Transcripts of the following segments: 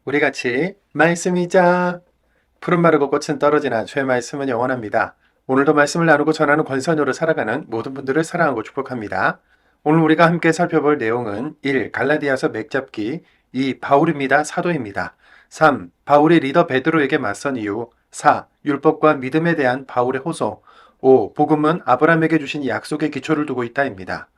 우리 같이 말씀이자 푸른 마르고 꽃은 떨어지나 주의 말씀은 영원합니다. 오늘도 말씀을 나누고 전하는 권선으로 살아가는 모든 분들을 사랑하고 축복합니다. 오늘 우리가 함께 살펴볼 내용은 1. 갈라디아서 맥잡기 2. 바울입니다. 사도입니다. 3. 바울이 리더 베드로에게 맞선 이유 4. 율법과 믿음에 대한 바울의 호소 5. 복음은 아브라함에게 주신 약속의 기초를 두고 있다입니다.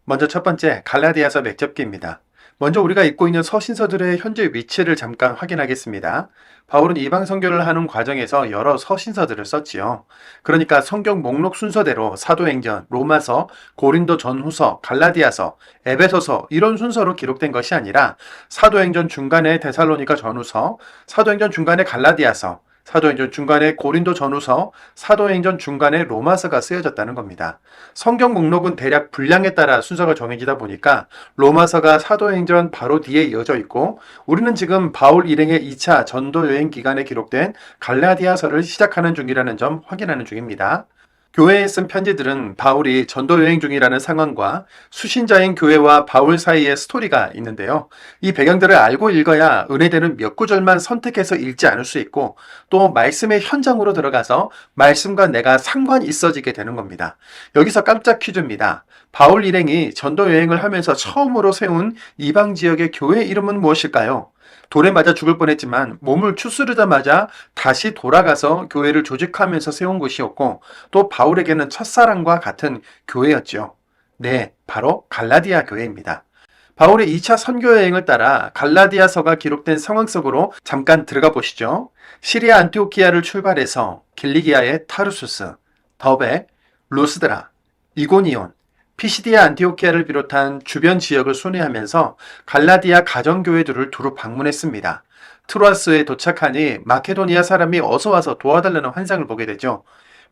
먼저 첫 번째 갈라디아서 맥잡기입니다. 먼저 우리가 읽고 있는 서신서들의 현재 위치를 잠깐 확인하겠습니다. 바울은 이방 선교를 하는 과정에서 여러 서신서들을 썼지요. 그러니까 성경 목록 순서대로 사도행전, 로마서, 고린도 전후서, 갈라디아서, 에베소서 이런 순서로 기록된 것이 아니라 사도행전 중간에 데살로니가 전후서, 사도행전 중간에 갈라디아서, 사도행전 중간에 고린도 전후서, 사도행전 중간에 로마서가 쓰여졌다는 겁니다. 성경 목록은 대략 분량에 따라 순서가 정해지다 보니까 로마서가 사도행전 바로 뒤에 이어져 있고 우리는 지금 바울 일행의 2차 전도 여행 기간에 기록된 갈라디아서를 시작하는 중이라는 점 확인하는 중입니다. 교회에 쓴 편지들은 바울이 전도 여행 중이라는 상황과 수신자인 교회와 바울 사이의 스토리가 있는데요. 이 배경들을 알고 읽어야 은혜되는 몇 구절만 선택해서 읽지 않을 수 있고 또 말씀의 현장으로 들어가서 말씀과 내가 상관이 있어지게 되는 겁니다. 여기서 깜짝 퀴즈입니다. 바울 일행이 전도 여행을 하면서 처음으로 세운 이방 지역의 교회 이름은 무엇일까요? 돌에 맞아 죽을 뻔했지만 몸을 추스르자마자 다시 돌아가서 교회를 조직하면서 세운 곳이었고 또 바울에게는 첫사랑과 같은 교회였죠. 네, 바로 갈라디아 교회입니다. 바울의 2차 선교 여행을 따라 갈라디아서가 기록된 상황 속으로 잠깐 들어가 보시죠. 시리아 안티오키아를 출발해서 길리기아의 타르수스, 더베, 루스드라, 이고니온, 피시디아 안티오키아를 비롯한 주변 지역을 순회하면서 갈라디아 가정교회들을 두루 방문했습니다. 트로아스에 도착하니 마케도니아 사람이 어서와서 도와달라는 환상을 보게 되죠.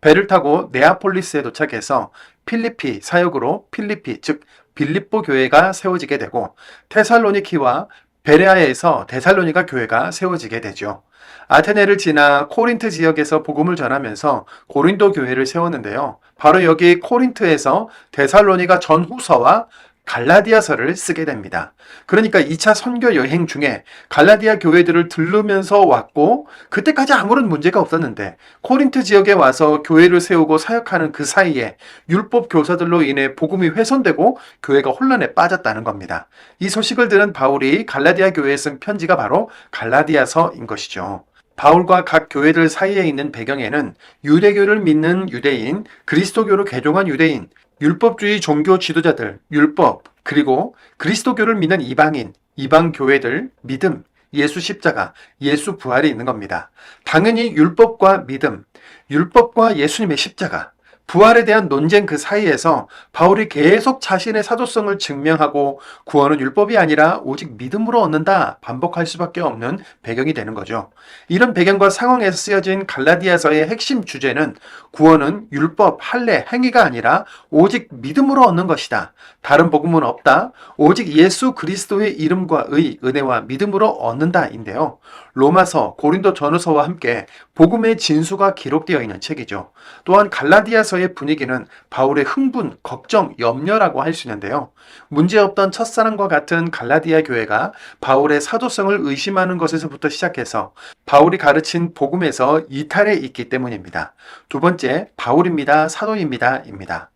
배를 타고 네아폴리스에 도착해서 필리피 사역으로 필리피 즉 빌립보 교회가 세워지게 되고 테살로니키와 베레아에서 데살로니가 교회가 세워지게 되죠. 아테네를 지나 코린트 지역에서 복음을 전하면서 고린도 교회를 세웠는데요. 바로 여기 코린트에서 데살로니가 전후서와 갈라디아서를 쓰게 됩니다. 그러니까 2차 선교 여행 중에 갈라디아 교회들을 들르면서 왔고 그때까지 아무런 문제가 없었는데 코린트 지역에 와서 교회를 세우고 사역하는 그 사이에 율법 교사들로 인해 복음이 훼손되고 교회가 혼란에 빠졌다는 겁니다. 이 소식을 들은 바울이 갈라디아 교회에 쓴 편지가 바로 갈라디아서인 것이죠. 바울과 각 교회들 사이에 있는 배경에는 유대교를 믿는 유대인, 그리스도교로 개종한 유대인, 율법주의 종교 지도자들, 율법, 그리고 그리스도교를 믿는 이방인, 이방 교회들, 믿음, 예수 십자가, 예수 부활이 있는 겁니다. 당연히 율법과 믿음, 율법과 예수님의 십자가, 부활에 대한 논쟁 그 사이에서 바울이 계속 자신의 사도성을 증명하고 구원은 율법이 아니라 오직 믿음으로 얻는다 반복할 수밖에 없는 배경이 되는 거죠. 이런 배경과 상황에서 쓰여진 갈라디아서의 핵심 주제는 구원은 율법, 할례, 행위가 아니라 오직 믿음으로 얻는 것이다. 다른 복음은 없다. 오직 예수 그리스도의 이름과 의, 은혜와 믿음으로 얻는다인데요. 로마서, 고린도 전후서와 함께 복음의 진수가 기록되어 있는 책이죠. 또한 갈라디아서의 분위기는 바울의 흥분, 걱정, 염려라고 할 수 있는데요. 문제없던 첫사랑과 같은 갈라디아 교회가 바울의 사도성을 의심하는 것에서부터 시작해서 바울이 가르친 복음에서 이탈해 있기 때문입니다. 두 번째, 바울입니다. 사도입니다.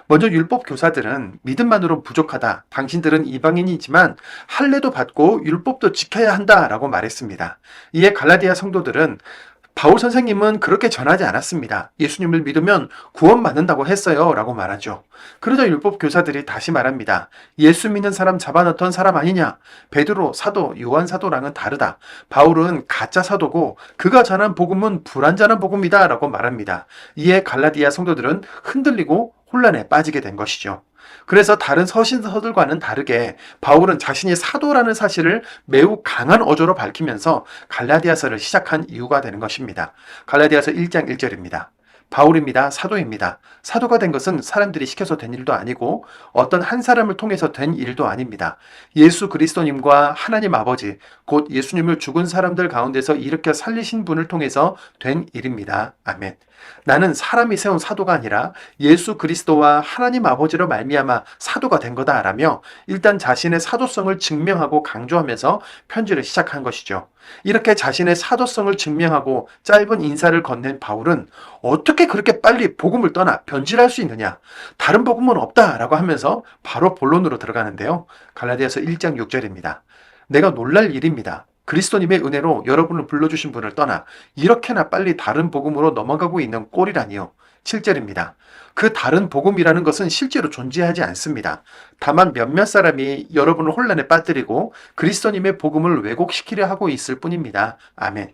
먼저 율법 교사들은 믿음만으로 부족하다. 당신들은 이방인이지만 할례도 받고 율법도 지켜야 한다라고 말했습니다. 이에 갈라디아 성도들은 바울 선생님은 그렇게 전하지 않았습니다. 예수님을 믿으면 구원받는다고 했어요 라고 말하죠. 그러자 율법 교사들이 다시 말합니다. 예수 믿는 사람 잡아넣던 사람 아니냐? 베드로 사도, 요한 사도랑은 다르다. 바울은 가짜 사도고 그가 전한 복음은 불완전한 복음이다 라고 말합니다. 이에 갈라디아 성도들은 흔들리고 혼란에 빠지게 된 것이죠. 그래서 다른 서신서들과는 다르게 바울은 자신이 사도라는 사실을 매우 강한 어조로 밝히면서 갈라디아서를 시작한 이유가 되는 것입니다. 갈라디아서 1장 1절입니다. 바울입니다. 사도입니다. 사도가 된 것은 사람들이 시켜서 된 일도 아니고 어떤 한 사람을 통해서 된 일도 아닙니다. 예수 그리스도님과 하나님 아버지, 곧 예수님을 죽은 사람들 가운데서 일으켜 살리신 분을 통해서 된 일입니다. 아멘. 나는 사람이 세운 사도가 아니라 예수 그리스도와 하나님 아버지로 말미암아 사도가 된 거다라며 일단 자신의 사도성을 증명하고 강조하면서 편지를 시작한 것이죠. 이렇게 자신의 사도성을 증명하고 짧은 인사를 건넨 바울은 어떻게 그렇게 빨리 복음을 떠나 변질할 수 있느냐? 다른 복음은 없다라고 하면서 바로 본론으로 들어가는데요. 갈라디아서 1장 6절입니다. 내가 놀랄 일입니다. 그리스도님의 은혜로 여러분을 불러주신 분을 떠나 이렇게나 빨리 다른 복음으로 넘어가고 있는 꼴이라니요. 7절입니다. 그 다른 복음이라는 것은 실제로 존재하지 않습니다. 다만 몇몇 사람이 여러분을 혼란에 빠뜨리고 그리스도님의 복음을 왜곡시키려 하고 있을 뿐입니다. 아멘.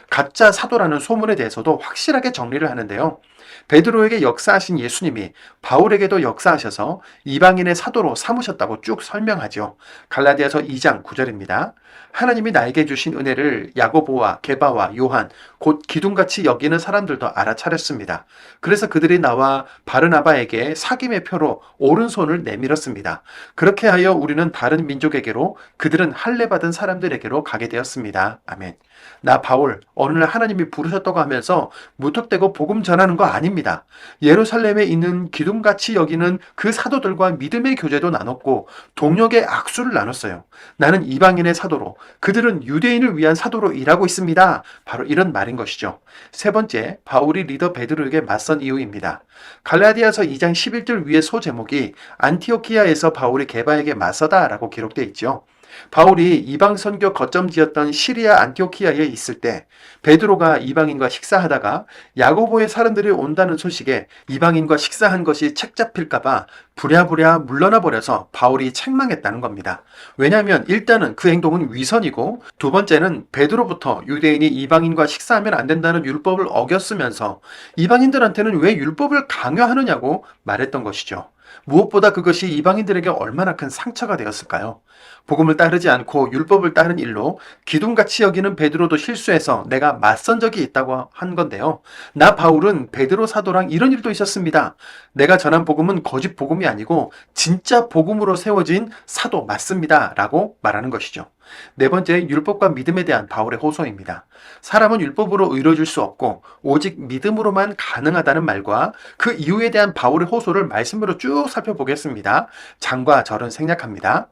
가짜 사도라는 소문에 대해서도 확실하게 정리를 하는데요. 베드로에게 역사하신 예수님이 바울에게도 역사하셔서 이방인의 사도로 삼으셨다고 쭉 설명하죠. 갈라디아서 2장 9절입니다. 하나님이 나에게 주신 은혜를 야고보와 게바와 요한 곧 기둥같이 여기는 사람들도 알아차렸습니다. 그래서 그들이 나와 바르나바에게 사귐의 표로 오른손을 내밀었습니다. 그렇게 하여 우리는 다른 민족에게로 그들은 할례 받은 사람들에게로 가게 되었습니다. 아멘. 나 바울 어느 날 하나님이 부르셨다고 하면서 무턱대고 복음 전하는 거 아닙니다. 예루살렘에 있는 기둥같이 여기는 그 사도들과 믿음의 교제도 나눴고 동역의 악수를 나눴어요. 나는 이방인의 사도로 그들은 유대인을 위한 사도로 일하고 있습니다. 바로 이런 말인 것이죠. 세 번째, 바울이 리더 베드로에게 맞선 이유입니다. 갈라디아서 2장 11절 위의 소제목이 안티오키아에서 바울이 게바에게 맞서다라고 기록되어 있죠. 바울이 이방 선교 거점지였던 시리아 안티오키아에 있을 때 베드로가 이방인과 식사하다가 야고보의 사람들이 온다는 소식에 이방인과 식사한 것이 책 잡힐까봐 부랴부랴 물러나 버려서 바울이 책망했다는 겁니다. 왜냐하면 일단은 그 행동은 위선이고 두 번째는 베드로부터 유대인이 이방인과 식사하면 안 된다는 율법을 어겼으면서 이방인들한테는 왜 율법을 강요하느냐고 말했던 것이죠. 무엇보다 그것이 이방인들에게 얼마나 큰 상처가 되었을까요? 복음을 따르지 않고 율법을 따른 일로 기둥같이 여기는 베드로도 실수해서 내가 맞선 적이 있다고 한 건데요. 나 바울은 베드로 사도랑 이런 일도 있었습니다. 내가 전한 복음은 거짓 복음이 아니고 진짜 복음으로 세워진 사도 맞습니다. 라고 말하는 것이죠. 네 번째, 율법과 믿음에 대한 바울의 호소입니다. 사람은 율법으로 의로워질 수 없고 오직 믿음으로만 가능하다는 말과 그 이유에 대한 바울의 호소를 말씀으로 쭉 살펴보겠습니다. 장과 절은 생략합니다.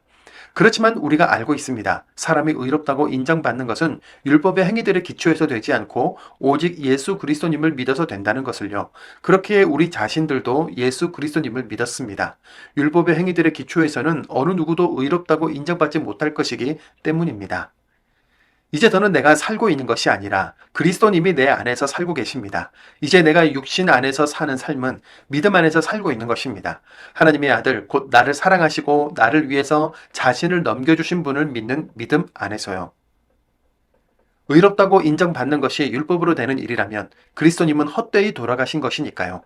그렇지만 우리가 알고 있습니다. 사람이 의롭다고 인정받는 것은 율법의 행위들의 기초에서 되지 않고 오직 예수 그리스도님을 믿어서 된다는 것을요. 그렇게 우리 자신들도 예수 그리스도님을 믿었습니다. 율법의 행위들의 기초에서는 어느 누구도 의롭다고 인정받지 못할 것이기 때문입니다. 이제 더는 내가 살고 있는 것이 아니라 그리스도님이 내 안에서 살고 계십니다. 이제 내가 육신 안에서 사는 삶은 믿음 안에서 살고 있는 것입니다. 하나님의 아들, 곧 나를 사랑하시고 나를 위해서 자신을 넘겨주신 분을 믿는 믿음 안에서요. 의롭다고 인정받는 것이 율법으로 되는 일이라면 그리스도님은 헛되이 돌아가신 것이니까요.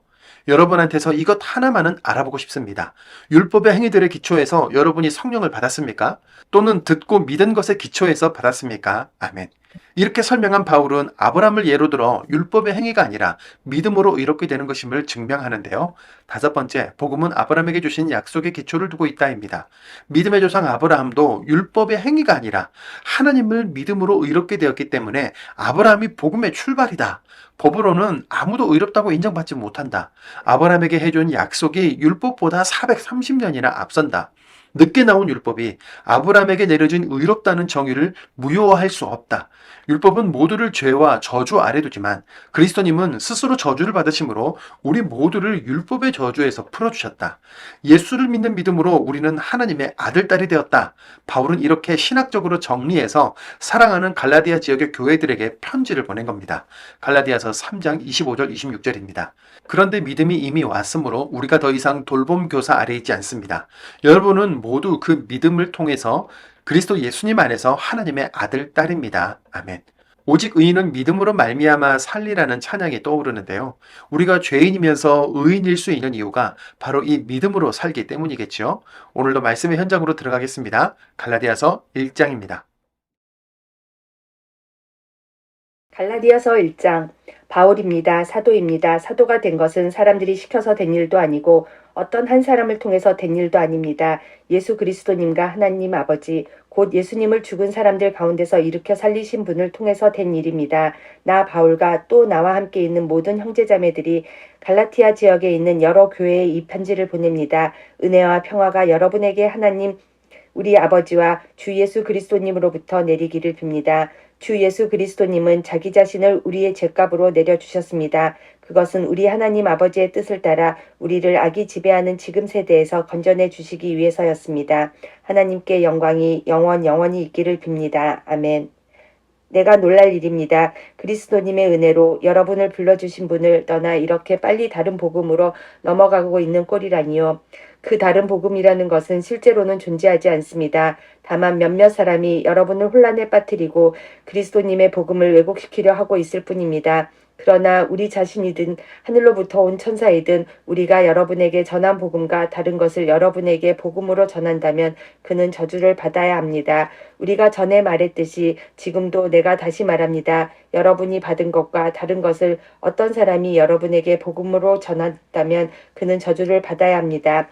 여러분한테서 이것 하나만은 알아보고 싶습니다. 율법의 행위들의 기초에서 여러분이 성령을 받았습니까? 또는 듣고 믿은 것의 기초에서 받았습니까? 아멘. 이렇게 설명한 바울은 아브라함을 예로 들어 율법의 행위가 아니라 믿음으로 의롭게 되는 것임을 증명하는데요. 다섯 번째, 복음은 아브라함에게 주신 약속의 기초를 두고 있다입니다. 믿음의 조상 아브라함도 율법의 행위가 아니라 하나님을 믿음으로 의롭게 되었기 때문에 아브라함이 복음의 출발이다. 법으로는 아무도 의롭다고 인정받지 못한다. 아브라함에게 해준 약속이 율법보다 430년이나 앞선다. 늦게 나온 율법이 아브라함에게 내려진 의롭다는 정의를 무효화할 수 없다. 율법은 모두를 죄와 저주 아래 두지만 그리스도님은 스스로 저주를 받으심으로 우리 모두를 율법의 저주에서 풀어주셨다. 예수를 믿는 믿음으로 우리는 하나님의 아들, 딸이 되었다. 바울은 이렇게 신학적으로 정리해서 사랑하는 갈라디아 지역의 교회들에게 편지를 보낸 겁니다. 갈라디아서 3장 25절 26절입니다. 그런데 믿음이 이미 왔으므로 우리가 더 이상 돌봄 교사 아래 있지 않습니다. 여러분은 모두 그 믿음을 통해서 그리스도 예수님 안에서 하나님의 아들, 딸입니다. 아멘. 오직 의인은 믿음으로 말미암아 살리라는 찬양이 떠오르는데요. 우리가 죄인이면서 의인일 수 있는 이유가 바로 이 믿음으로 살기 때문이겠죠. 오늘도 말씀의 현장으로 들어가겠습니다. 갈라디아서 1장입니다. 갈라디아서 1장. 바울입니다. 사도입니다. 사도가 된 것은 사람들이 시켜서 된 일도 아니고 어떤 한 사람을 통해서 된 일도 아닙니다. 예수 그리스도님과 하나님 아버지, 곧 예수님을 죽은 사람들 가운데서 일으켜 살리신 분을 통해서 된 일입니다. 나 바울과 또 나와 함께 있는 모든 형제자매들이 갈라티아 지역에 있는 여러 교회에 이 편지를 보냅니다. 은혜와 평화가 여러분에게 하나님 우리 아버지와 주 예수 그리스도님으로부터 내리기를 빕니다. 주 예수 그리스도님은 자기 자신을 우리의 죄값으로 내려주셨습니다. 그것은 우리 하나님 아버지의 뜻을 따라 우리를 악이 지배하는 지금 세대에서 건져내 주시기 위해서였습니다. 하나님께 영광이 영원히 있기를 빕니다. 아멘. 내가 놀랄 일입니다. 그리스도님의 은혜로 여러분을 불러주신 분을 떠나 이렇게 빨리 다른 복음으로 넘어가고 있는 꼴이라니요. 그 다른 복음이라는 것은 실제로는 존재하지 않습니다. 다만 몇몇 사람이 여러분을 혼란에 빠뜨리고 그리스도님의 복음을 왜곡시키려 하고 있을 뿐입니다. 그러나 우리 자신이든 하늘로부터 온 천사이든 우리가 여러분에게 전한 복음과 다른 것을 여러분에게 복음으로 전한다면 그는 저주를 받아야 합니다. 우리가 전에 말했듯이 지금도 내가 다시 말합니다. 여러분이 받은 것과 다른 것을 어떤 사람이 여러분에게 복음으로 전한다면 그는 저주를 받아야 합니다.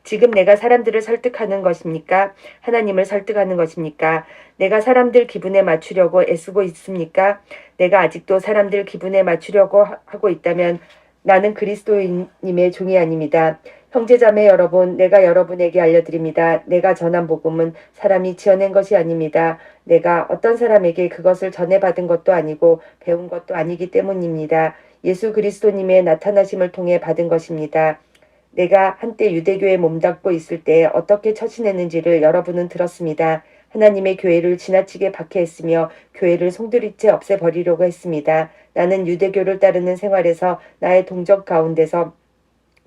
지금 내가 사람들을 설득하는 것입니까? 하나님을 설득하는 것입니까? 내가 사람들 기분에 맞추려고 애쓰고 있습니까? 내가 아직도 사람들 기분에 맞추려고 하고 있다면 나는 그리스도님의 종이 아닙니다. 형제자매 여러분, 내가 여러분에게 알려드립니다. 내가 전한 복음은 사람이 지어낸 것이 아닙니다. 내가 어떤 사람에게 그것을 전해받은 것도 아니고 배운 것도 아니기 때문입니다. 예수 그리스도님의 나타나심을 통해 받은 것입니다. 내가 한때 유대교에 몸담고 있을 때 어떻게 처신했는지를 여러분은 들었습니다. 하나님의 교회를 지나치게 박해했으며 교회를 송두리째 없애버리려고 했습니다. 나는 유대교를 따르는 생활에서 나의 동족 가운데서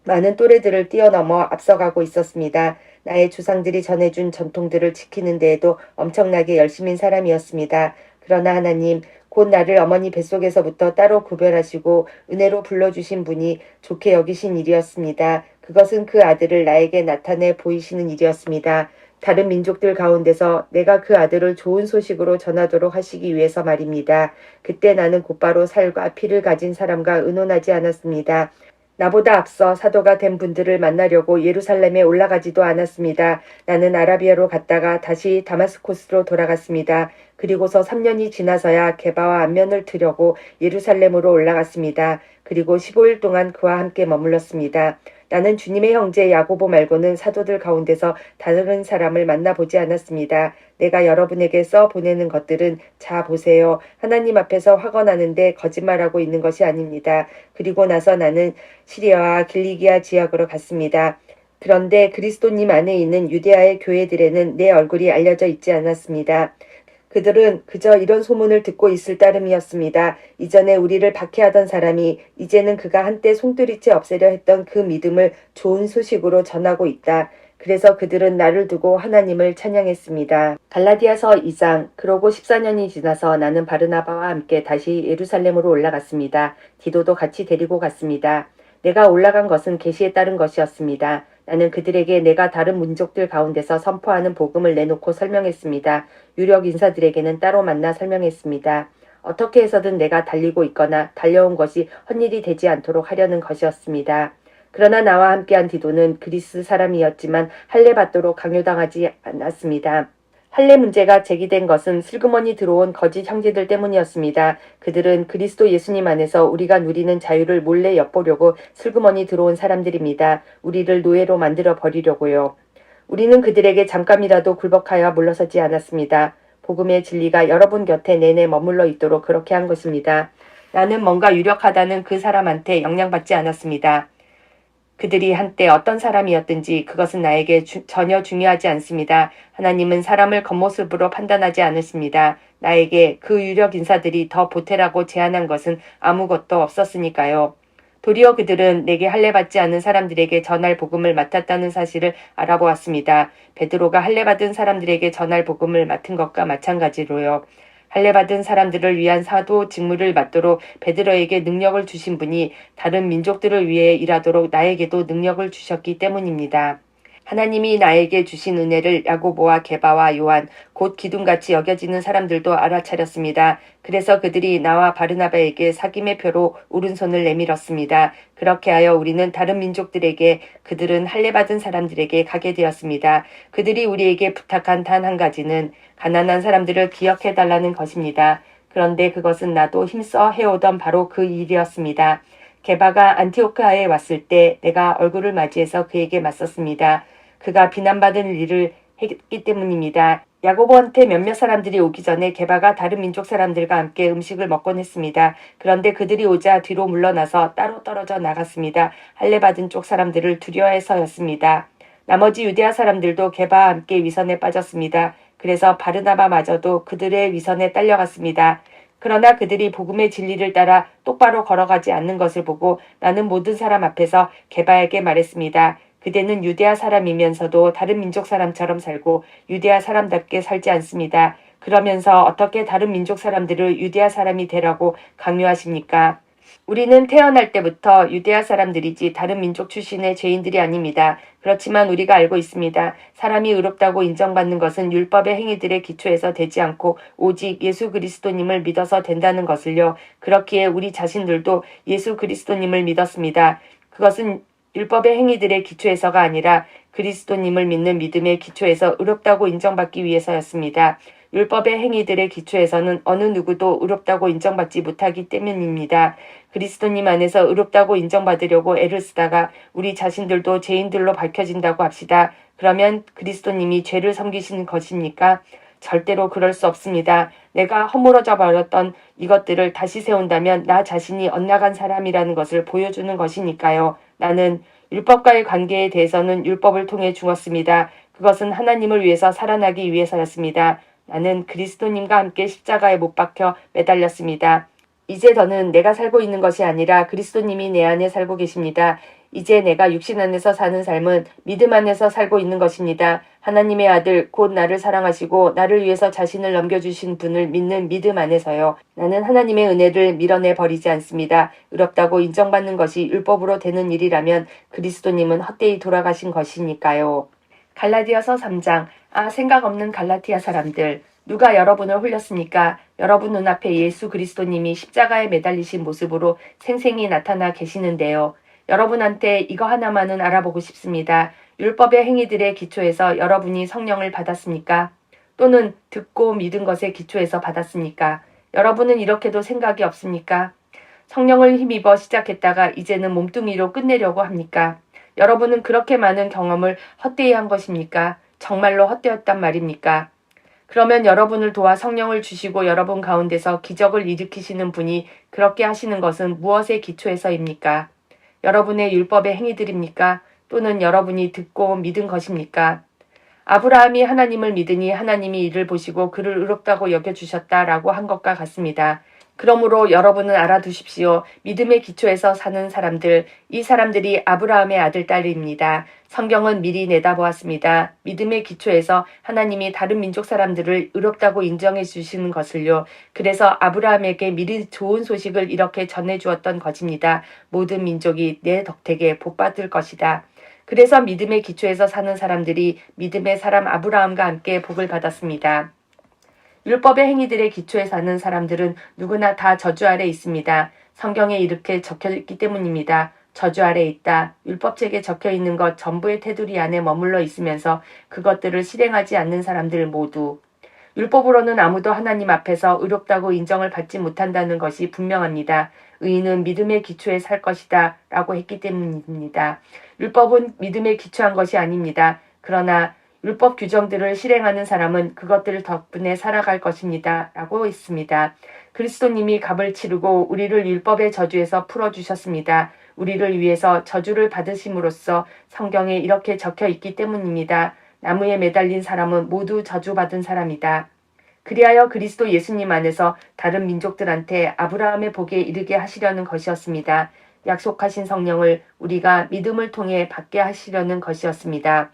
많은 또래들을 뛰어넘어 앞서가고 있었습니다. 나의 조상들이 전해준 전통들을 지키는 데에도 엄청나게 열심인 사람이었습니다. 그러나 하나님, 곧 나를 어머니 뱃속에서부터 따로 구별하시고 은혜로 불러주신 분이 좋게 여기신 일이었습니다. 그것은 그 아들을 나에게 나타내 보이시는 일이었습니다. 다른 민족들 가운데서 내가 그 아들을 좋은 소식으로 전하도록 하시기 위해서 말입니다. 그때 나는 곧바로 살과 피를 가진 사람과 의논하지 않았습니다. 나보다 앞서 사도가 된 분들을 만나려고 예루살렘에 올라가지도 않았습니다. 나는 아라비아로 갔다가 다시 다마스코스로 돌아갔습니다. 그리고서 3년이 지나서야 게바와 안면을 트려고 예루살렘으로 올라갔습니다. 그리고 15일 동안 그와 함께 머물렀습니다. 나는 주님의 형제 야고보 말고는 사도들 가운데서 다른 사람을 만나보지 않았습니다. 내가 여러분에게 써 보내는 것들은 자 보세요. 하나님 앞에서 확언하는데 거짓말하고 있는 것이 아닙니다. 그리고 나서 나는 시리아와 길리기아 지역으로 갔습니다. 그런데 그리스도님 안에 있는 유대아의 교회들에는 내 얼굴이 알려져 있지 않았습니다. 그들은 그저 이런 소문을 듣고 있을 따름이었습니다. 이전에 우리를 박해하던 사람이 이제는 그가 한때 송두리째 없애려 했던 그 믿음을 좋은 소식으로 전하고 있다. 그래서 그들은 나를 두고 하나님을 찬양했습니다. 갈라디아서 2장. 그러고 14년이 지나서 나는 바르나바와 함께 다시 예루살렘으로 올라갔습니다. 디도도 같이 데리고 갔습니다. 내가 올라간 것은 계시에 따른 것이었습니다. 나는 그들에게 내가 다른 민족들 가운데서 선포하는 복음을 내놓고 설명했습니다. 유력 인사들에게는 따로 만나 설명했습니다. 어떻게 해서든 내가 달리고 있거나 달려온 것이 헛일이 되지 않도록 하려는 것이었습니다. 그러나 나와 함께한 디도는 그리스 사람이었지만 할례 받도록 강요당하지 않았습니다. 할례 문제가 제기된 것은 슬그머니 들어온 거짓 형제들 때문이었습니다. 그들은 그리스도 예수님 안에서 우리가 누리는 자유를 몰래 엿보려고 슬그머니 들어온 사람들입니다. 우리를 노예로 만들어 버리려고요. 우리는 그들에게 잠깐이라도 굴복하여 물러서지 않았습니다. 복음의 진리가 여러분 곁에 내내 머물러 있도록 그렇게 한 것입니다. 나는 뭔가 유력하다는 그 사람한테 영향받지 않았습니다. 그들이 한때 어떤 사람이었든지 그것은 나에게 전혀 중요하지 않습니다. 하나님은 사람을 겉모습으로 판단하지 않으십니다. 나에게 그 유력 인사들이 더 보태라고 제안한 것은 아무것도 없었으니까요. 도리어 그들은 내게 할례받지 않은 사람들에게 전할 복음을 맡았다는 사실을 알아보았습니다. 베드로가 할례받은 사람들에게 전할 복음을 맡은 것과 마찬가지로요. 할례받은 사람들을 위한 사도 직무를 맡도록 베드로에게 능력을 주신 분이 다른 민족들을 위해 일하도록 나에게도 능력을 주셨기 때문입니다. 하나님이 나에게 주신 은혜를 야고보와 게바와 요한, 곧 기둥같이 여겨지는 사람들도 알아차렸습니다. 그래서 그들이 나와 바르나바에게 사귐의 표로 오른손을 내밀었습니다. 그렇게 하여 우리는 다른 민족들에게, 그들은 할례받은 사람들에게 가게 되었습니다. 그들이 우리에게 부탁한 단 한 가지는 가난한 사람들을 기억해달라는 것입니다. 그런데 그것은 나도 힘써 해오던 바로 그 일이었습니다. 게바가 안티오크아에 왔을 때 내가 얼굴을 맞이해서 그에게 맞섰습니다. 그가 비난받은 일을 했기 때문입니다. 야고보한테 몇몇 사람들이 오기 전에 게바가 다른 민족 사람들과 함께 음식을 먹곤 했습니다. 그런데 그들이 오자 뒤로 물러나서 따로 떨어져 나갔습니다. 할례받은 쪽 사람들을 두려워해서였습니다. 나머지 유대아 사람들도 게바와 함께 위선에 빠졌습니다. 그래서 바르나바마저도 그들의 위선에 딸려갔습니다. 그러나 그들이 복음의 진리를 따라 똑바로 걸어가지 않는 것을 보고 나는 모든 사람 앞에서 게바에게 말했습니다. 그대는 유대아 사람이면서도 다른 민족 사람처럼 살고 유대아 사람답게 살지 않습니다. 그러면서 어떻게 다른 민족 사람들을 유대아 사람이 되라고 강요하십니까? 우리는 태어날 때부터 유대아 사람들이지 다른 민족 출신의 죄인들이 아닙니다. 그렇지만 우리가 알고 있습니다. 사람이 의롭다고 인정받는 것은 율법의 행위들의 기초에서 되지 않고 오직 예수 그리스도님을 믿어서 된다는 것을요. 그렇기에 우리 자신들도 예수 그리스도님을 믿었습니다. 그것은 율법의 행위들의 기초에서가 아니라 그리스도님을 믿는 믿음의 기초에서 의롭다고 인정받기 위해서였습니다. 율법의 행위들의 기초에서는 어느 누구도 의롭다고 인정받지 못하기 때문입니다. 그리스도님 안에서 의롭다고 인정받으려고 애를 쓰다가 우리 자신들도 죄인들로 밝혀진다고 합시다. 그러면 그리스도님이 죄를 섬기시는 것입니까? 절대로 그럴 수 없습니다. 내가 허물어져 버렸던 이것들을 다시 세운다면 나 자신이 엇나간 사람이라는 것을 보여주는 것이니까요. 나는 율법과의 관계에 대해서는 율법을 통해 죽었습니다. 그것은 하나님을 위해서 살아나기 위해서였습니다. 나는 그리스도님과 함께 십자가에 못 박혀 매달렸습니다. 이제 더는 내가 살고 있는 것이 아니라 그리스도님이 내 안에 살고 계십니다. 이제 내가 육신 안에서 사는 삶은 믿음 안에서 살고 있는 것입니다. 하나님의 아들 곧 나를 사랑하시고 나를 위해서 자신을 넘겨주신 분을 믿는 믿음 안에서요. 나는 하나님의 은혜를 밀어내 버리지 않습니다. 의롭다고 인정받는 것이 율법으로 되는 일이라면 그리스도님은 헛되이 돌아가신 것이니까요. 갈라디아서 3장. 생각 없는 갈라티아 사람들. 누가 여러분을 홀렸습니까? 여러분 눈앞에 예수 그리스도님이 십자가에 매달리신 모습으로 생생히 나타나 계시는데요. 여러분한테 이거 하나만은 알아보고 싶습니다. 율법의 행위들의 기초에서 여러분이 성령을 받았습니까? 또는 듣고 믿은 것의 기초에서 받았습니까? 여러분은 이렇게도 생각이 없습니까? 성령을 힘입어 시작했다가 이제는 몸뚱이로 끝내려고 합니까? 여러분은 그렇게 많은 경험을 헛되이 한 것입니까? 정말로 헛되었단 말입니까? 그러면 여러분을 도와 성령을 주시고 여러분 가운데서 기적을 일으키시는 분이 그렇게 하시는 것은 무엇의 기초에서입니까? 여러분의 율법의 행위들입니까? 또는 여러분이 듣고 믿은 것입니까? 아브라함이 하나님을 믿으니 하나님이 이를 보시고 그를 의롭다고 여겨주셨다라고 한 것과 같습니다. 그러므로 여러분은 알아두십시오. 믿음의 기초에서 사는 사람들, 이 사람들이 아브라함의 아들, 딸입니다. 성경은 미리 내다보았습니다. 믿음의 기초에서 하나님이 다른 민족 사람들을 의롭다고 인정해 주시는 것을요. 그래서 아브라함에게 미리 좋은 소식을 이렇게 전해주었던 것입니다. 모든 민족이 내 덕택에 복받을 것이다. 그래서 믿음의 기초에서 사는 사람들이 믿음의 사람 아브라함과 함께 복을 받았습니다. 율법의 행위들의 기초에 사는 사람들은 누구나 다 저주 아래 있습니다. 성경에 이렇게 적혀 있기 때문입니다. 저주 아래 있다. 율법책에 적혀 있는 것 전부의 테두리 안에 머물러 있으면서 그것들을 실행하지 않는 사람들 모두. 율법으로는 아무도 하나님 앞에서 의롭다고 인정을 받지 못한다는 것이 분명합니다. 의인은 믿음의 기초에 살 것이다 라고 했기 때문입니다. 율법은 믿음에 기초한 것이 아닙니다. 그러나 율법 규정들을 실행하는 사람은 그것들 덕분에 살아갈 것입니다. 라고 했습니다. 그리스도님이 값을 치르고 우리를 율법의 저주에서 풀어주셨습니다. 우리를 위해서 저주를 받으심으로써 성경에 이렇게 적혀 있기 때문입니다. 나무에 매달린 사람은 모두 저주받은 사람이다. 그리하여 그리스도 예수님 안에서 다른 민족들한테 아브라함의 복에 이르게 하시려는 것이었습니다. 약속하신 성령을 우리가 믿음을 통해 받게 하시려는 것이었습니다.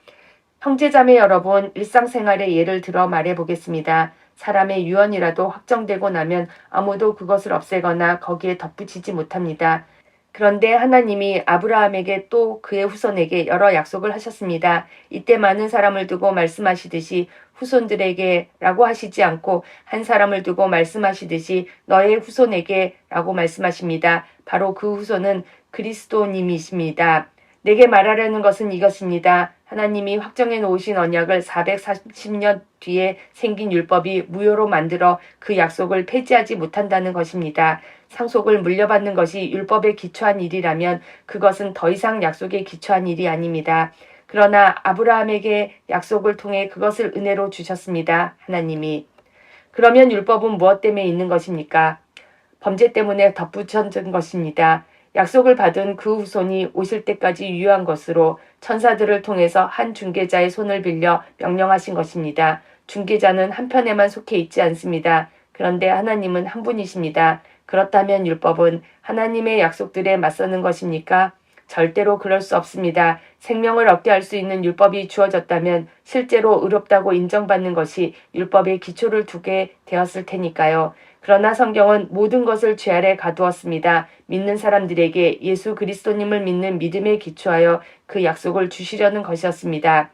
형제자매 여러분, 일상생활의 예를 들어 말해보겠습니다. 사람의 유언이라도 확정되고 나면 아무도 그것을 없애거나 거기에 덧붙이지 못합니다. 그런데 하나님이 아브라함에게 또 그의 후손에게 여러 약속을 하셨습니다. 이때 많은 사람을 두고 말씀하시듯이 후손들에게 라고 하시지 않고 한 사람을 두고 말씀하시듯이 너의 후손에게 라고 말씀하십니다. 바로 그 후손은 그리스도님이십니다. 내게 말하려는 것은 이것입니다. 하나님이 확정해 놓으신 언약을 440년 뒤에 생긴 율법이 무효로 만들어 그 약속을 폐지하지 못한다는 것입니다. 상속을 물려받는 것이 율법에 기초한 일이라면 그것은 더 이상 약속에 기초한 일이 아닙니다. 그러나 아브라함에게 약속을 통해 그것을 은혜로 주셨습니다. 하나님이. 그러면 율법은 무엇 때문에 있는 것입니까? 범죄 때문에 덧붙여진 것입니다. 약속을 받은 그 후손이 오실 때까지 유효한 것으로 천사들을 통해서 한 중개자의 손을 빌려 명령하신 것입니다. 중개자는 한편에만 속해 있지 않습니다. 그런데 하나님은 한 분이십니다. 그렇다면 율법은 하나님의 약속들에 맞서는 것입니까? 절대로 그럴 수 없습니다. 생명을 얻게 할 수 있는 율법이 주어졌다면 실제로 의롭다고 인정받는 것이 율법의 기초를 두게 되었을 테니까요. 그러나 성경은 모든 것을 죄 아래 가두었습니다. 믿는 사람들에게 예수 그리스도님을 믿는 믿음에 기초하여 그 약속을 주시려는 것이었습니다.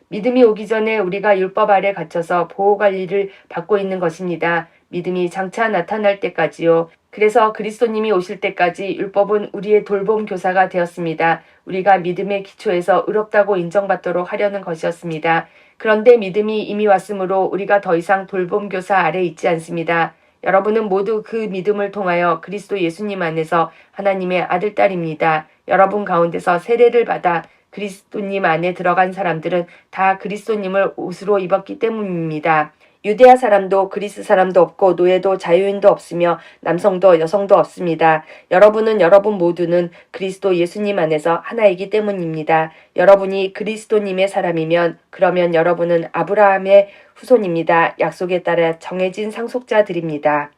믿음이 오기 전에 우리가 율법 아래 갇혀서 보호관리를 받고 있는 것입니다. 믿음이 장차 나타날 때까지요. 그래서 그리스도님이 오실 때까지 율법은 우리의 돌봄 교사가 되었습니다. 우리가 믿음의 기초에서 의롭다고 인정받도록 하려는 것이었습니다. 그런데 믿음이 이미 왔으므로 우리가 더 이상 돌봄 교사 아래 있지 않습니다. 여러분은 모두 그 믿음을 통하여 그리스도 예수님 안에서 하나님의 아들, 딸입니다. 여러분 가운데서 세례를 받아 그리스도님 안에 들어간 사람들은 다 그리스도님을 옷으로 입었기 때문입니다. 유대아 사람도 그리스 사람도 없고 노예도 자유인도 없으며 남성도 여성도 없습니다. 여러분은 여러분 모두는 그리스도 예수님 안에서 하나이기 때문입니다. 여러분이 그리스도님의 사람이면 그러면 여러분은 아브라함의 후손입니다. 약속에 따라 정해진 상속자들입니다.